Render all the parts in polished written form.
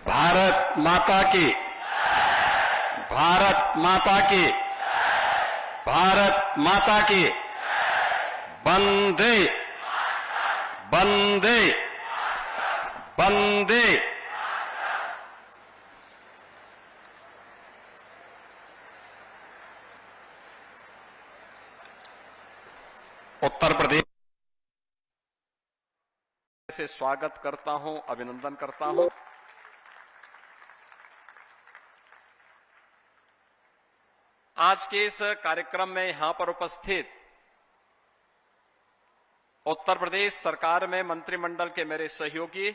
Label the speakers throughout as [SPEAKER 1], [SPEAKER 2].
[SPEAKER 1] भारत माता की, भारत माता की, भारत माता की, वंदे वंदे वंदे। उत्तर प्रदेश से स्वागत करता हूं, अभिनंदन करता हूं। आज के इस कार्यक्रम में यहां पर उपस्थित उत्तर प्रदेश सरकार में मंत्रिमंडल के मेरे सहयोगी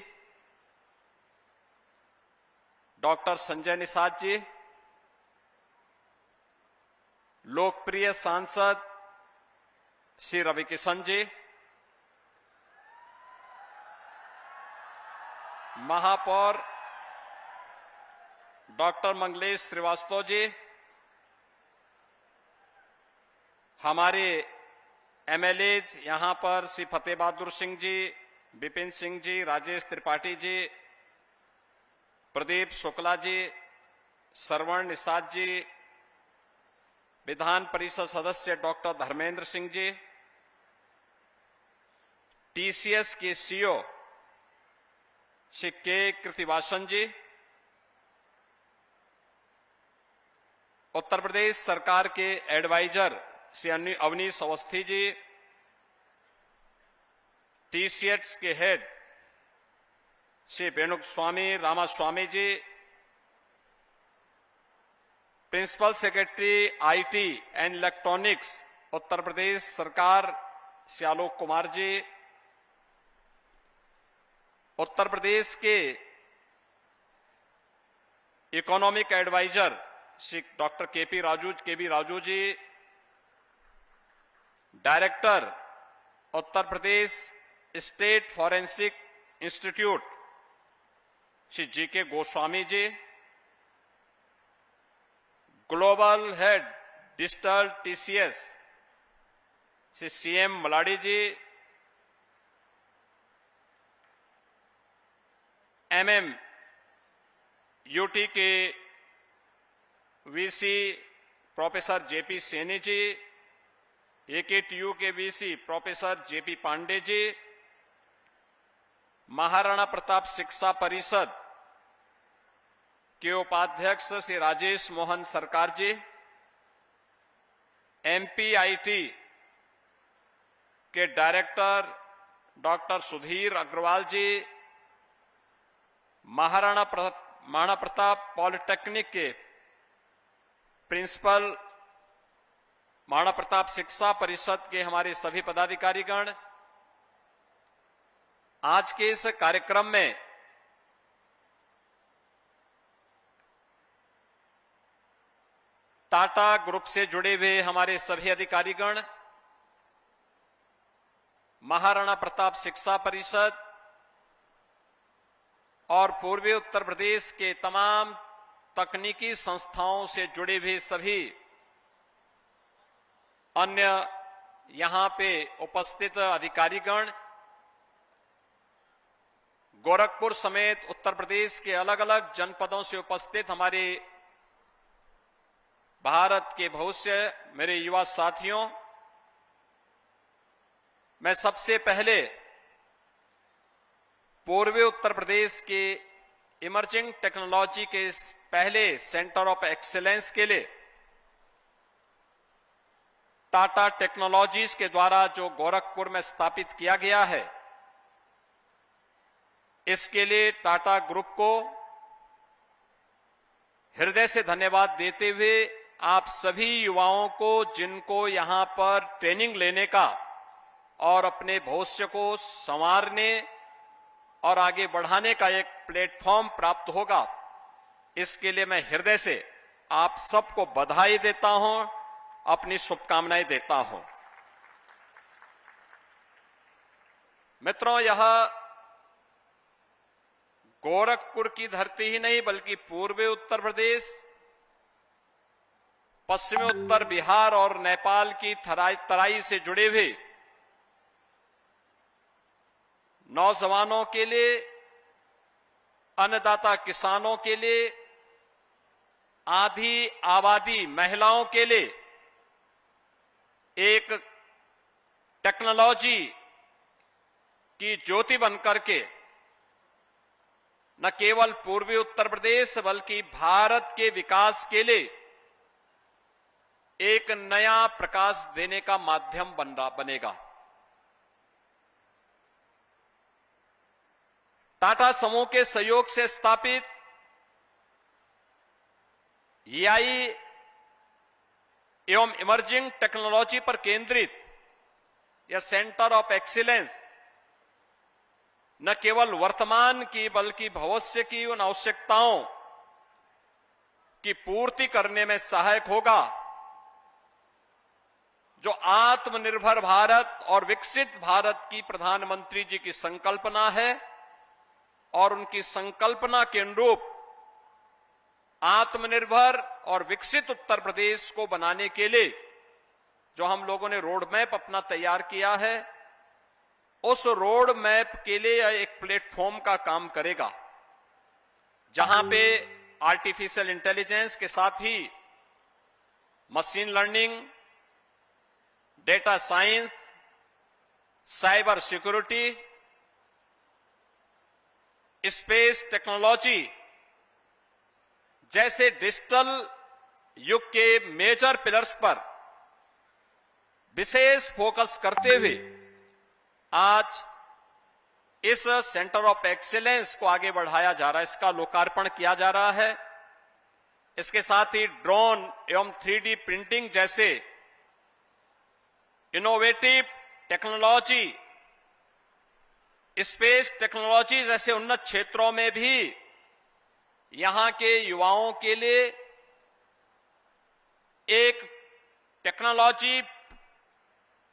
[SPEAKER 1] डॉक्टर संजय निषाद जी, लोकप्रिय सांसद श्री रवि किशन जी, महापौर डॉक्टर मंगलेश श्रीवास्तव जी, हमारे एमएलएज यहां पर श्री फतेह बहादुर सिंह जी, विपिन सिंह जी, राजेश त्रिपाठी जी, प्रदीप शुक्ला जी, श्रवण निषाद जी, विधान परिषद सदस्य डॉक्टर धर्मेंद्र सिंह जी, टीसीएस के सीईओ श्री के कृतिवासन जी, उत्तर प्रदेश सरकार के एडवाइजर श्री अवनीश अवस्थी जी, टीसीएस के head Shri Venuswamy Ramaswamy ji, principal secretary IT and electronics Uttar Pradesh सरकार श्री आलोक कुमार जी, उत्तर प्रदेश के economic adviser Shri doctor KP Raju ji, director Uttar Pradesh state forensic institute Shri GK Goswami ji, global head digital TCS Shri CM मलाडी जी, एमएम यूटी के VC professor JP Saini ji, AKTU के VC professor JP Pandey ji, Maharana Pratap शिक्षा परिषद के उपाध्यक्ष श्री राजेश मोहन सरकार जी, एमपीआईटी के डायरेक्टर डॉक्टर सुधीर अग्रवाल जी, महाराणा प्रताप पॉलिटेक्निक के प्रिंसिपल, महाराणा प्रताप शिक्षा परिषद के हमारे सभी पदाधिकारीगण, आज के इस कार्यक्रम में टाटा ग्रुप से जुड़े हुए हमारे सभी अधिकारीगण, महाराणा प्रताप शिक्षा परिषद और पूर्वी उत्तर प्रदेश के तमाम तकनीकी संस्थाओं से जुड़े हुए सभी अन्य यहां पे उपस्थित अधिकारीगण, गोरखपुर समेत उत्तर प्रदेश के अलग अलग जनपदों से उपस्थित हमारे भारत के भविष्य मेरे युवा साथियों, मैं सबसे पहले पूर्वी उत्तर प्रदेश के इमर्जिंग टेक्नोलॉजी के इस पहले सेंटर ऑफ एक्सीलेंस के लिए टाटा टेक्नोलॉजीज के द्वारा जो गोरखपुर में स्थापित किया गया है, इसके लिए टाटा ग्रुप को हृदय से धन्यवाद देते हुए आप सभी युवाओं को, जिनको यहां पर ट्रेनिंग लेने का और अपने भविष्य को संवारने और आगे बढ़ाने का एक प्लेटफॉर्म प्राप्त होगा, इसके लिए मैं हृदय से आप सबको बधाई देता हूं, अपनी शुभकामनाएं देता हूं। मित्रों, यह गोरखपुर की धरती ही नहीं बल्कि पूर्वी उत्तर प्रदेश, पश्चिमी उत्तर बिहार और नेपाल की तराई से जुड़े हुए नौजवानों के लिए अन्नदाता किसानों के लिए, आधी आबादी महिलाओं के लिए एक टेक्नोलॉजी की ज्योति बनकर के न केवल पूर्वी उत्तर प्रदेश बल्कि भारत के विकास के लिए एक नया प्रकाश देने का माध्यम बनेगा। टाटा समूह के सहयोग से स्थापित एआई एवं इमर्जिंग टेक्नोलॉजी पर केंद्रित यह सेंटर ऑफ एक्सीलेंस न केवल वर्तमान की बल्कि भविष्य की उन आवश्यकताओं की पूर्ति करने में सहायक होगा जो आत्मनिर्भर भारत और विकसित भारत की प्रधानमंत्री जी की संकल्पना है, और उनकी संकल्पना के अनुरूप आत्मनिर्भर और विकसित उत्तर प्रदेश को बनाने के लिए जो हम लोगों ने रोड मैप अपना तैयार किया है, उस रोड मैप के लिए एक प्लेटफॉर्म का काम करेगा, जहां पे आर्टिफिशियल इंटेलिजेंस के साथ ही machine learning, data science, cyber security, space technology जैसे डिजिटल युग के मेजर पिलर्स पर विशेष फोकस करते हुए आज इस सेंटर ऑफ एक्सीलेंस को आगे बढ़ाया जा रहा है, इसका लोकार्पण किया जा रहा है। इसके साथ ही ड्रोन एवं 3D प्रिंटिंग जैसे इनोवेटिव टेक्नोलॉजी, स्पेस टेक्नोलॉजी जैसे उन्नत क्षेत्रों में भी यहां के युवाओं के लिए एक टेक्नोलॉजी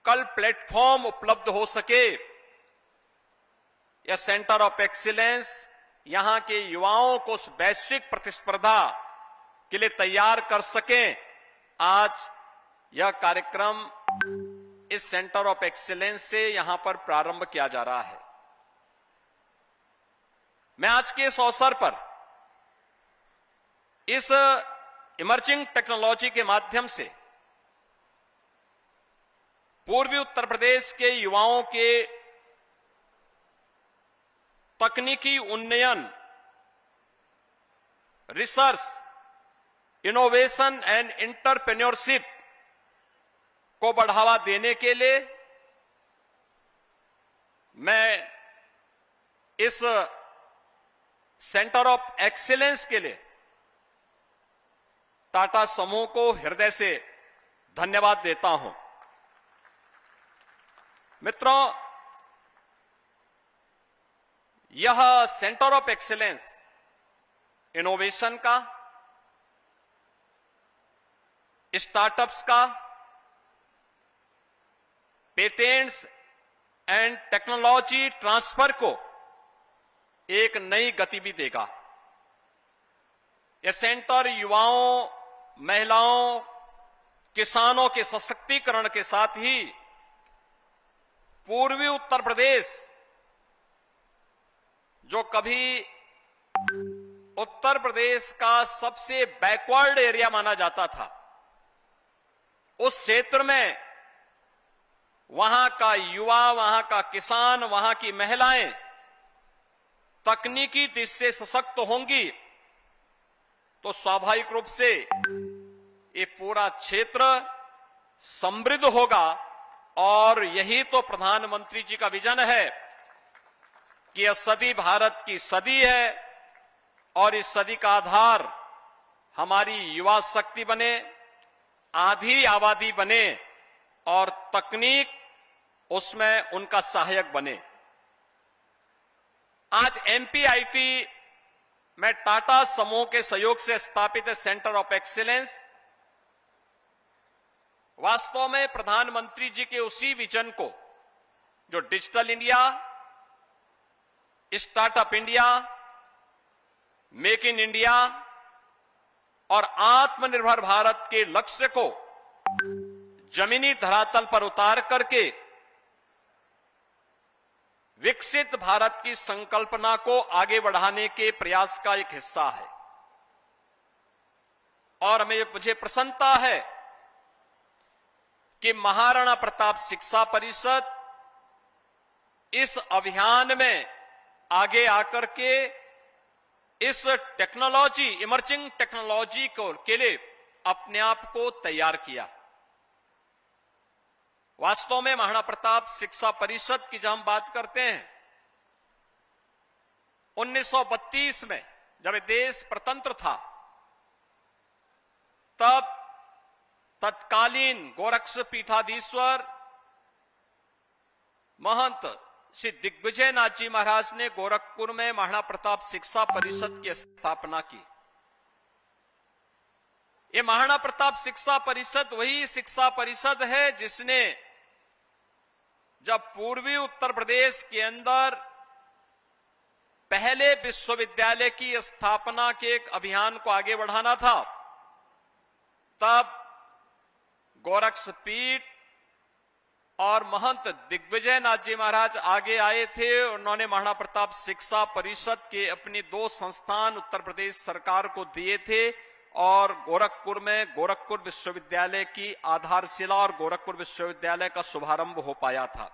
[SPEAKER 1] कल प्लेटफॉर्म उपलब्ध हो सके। यह सेंटर ऑफ एक्सीलेंस यहां के युवाओं को उस वैश्विक प्रतिस्पर्धा के लिए तैयार कर सके। आज यह कार्यक्रम इस सेंटर ऑफ एक्सीलेंस से यहां पर प्रारंभ किया जा रहा है। मैं आज के इस अवसर पर इस इमर्जिंग टेक्नोलॉजी के माध्यम से पूर्वी उत्तर प्रदेश के युवाओं के तकनीकी उन्नयन, रिसर्च, इनोवेशन एंड एंटरप्रेन्योरशिप को बढ़ावा देने के लिए मैं इस सेंटर ऑफ एक्सीलेंस के लिए टाटा समूह को हृदय से धन्यवाद देता हूं। मित्रों, यह सेंटर ऑफ एक्सीलेंस इनोवेशन का, स्टार्टअप्स का, पेटेंट्स एंड टेक्नोलॉजी ट्रांसफर को एक नई गति भी देगा। यह सेंटर युवाओं, महिलाओं, किसानों के सशक्तिकरण के साथ ही पूर्वी उत्तर प्रदेश जो कभी उत्तर प्रदेश का सबसे बैकवर्ड एरिया माना जाता था, उस क्षेत्र में वहां का युवा, वहां का किसान, वहां की महिलाएं तकनीकी दृष्टि से सशक्त होंगी तो स्वाभाविक रूप से ये पूरा क्षेत्र समृद्ध होगा। और यही तो प्रधानमंत्री जी का विजन है कि यह सदी भारत की सदी है और इस सदी का आधार हमारी युवा शक्ति बने, आधी आबादी बने और तकनीक उसमें उनका सहायक बने। आज एमपीआईटी में टाटा समूह के सहयोग से स्थापित सेंटर ऑफ एक्सीलेंस वास्तव में प्रधानमंत्री जी के उसी विजन को, जो digital India, startup India, make in India और आत्मनिर्भर भारत के लक्ष्य को जमीनी धरातल पर उतार करके विकसित भारत की संकल्पना को आगे बढ़ाने के प्रयास का एक हिस्सा है। और मुझे प्रसन्नता है कि महाराणा प्रताप शिक्षा परिषद इस अभियान में आगे आकर के इस टेक्नोलॉजी, इमर्जिंग टेक्नोलॉजी के लिए अपने आप को तैयार किया। वास्तव में महाराणा प्रताप शिक्षा परिषद की जब हम बात करते हैं, 1932 में जब देश स्वतंत्र था, तब तत्कालीन गोरक्ष पीठाधीश्वर महंत श्री दिग्विजय नाथ जी महाराज ने गोरखपुर में महाराणा प्रताप शिक्षा परिषद की स्थापना की। ये महाराणा प्रताप शिक्षा परिषद वही शिक्षा परिषद है जिसने जब पूर्वी उत्तर प्रदेश के अंदर पहले विश्वविद्यालय की स्थापना के एक अभियान को आगे बढ़ाना था, तब गोरक्ष पीठ और महंत दिग्विजय नाथ जी महाराज आगे आए थे। उन्होंने महाराणा प्रताप शिक्षा परिषद के अपनी 2 संस्थान उत्तर प्रदेश सरकार को दिए थे और गोरखपुर में गोरखपुर विश्वविद्यालय की आधारशिला और गोरखपुर विश्वविद्यालय का शुभारंभ हो पाया था।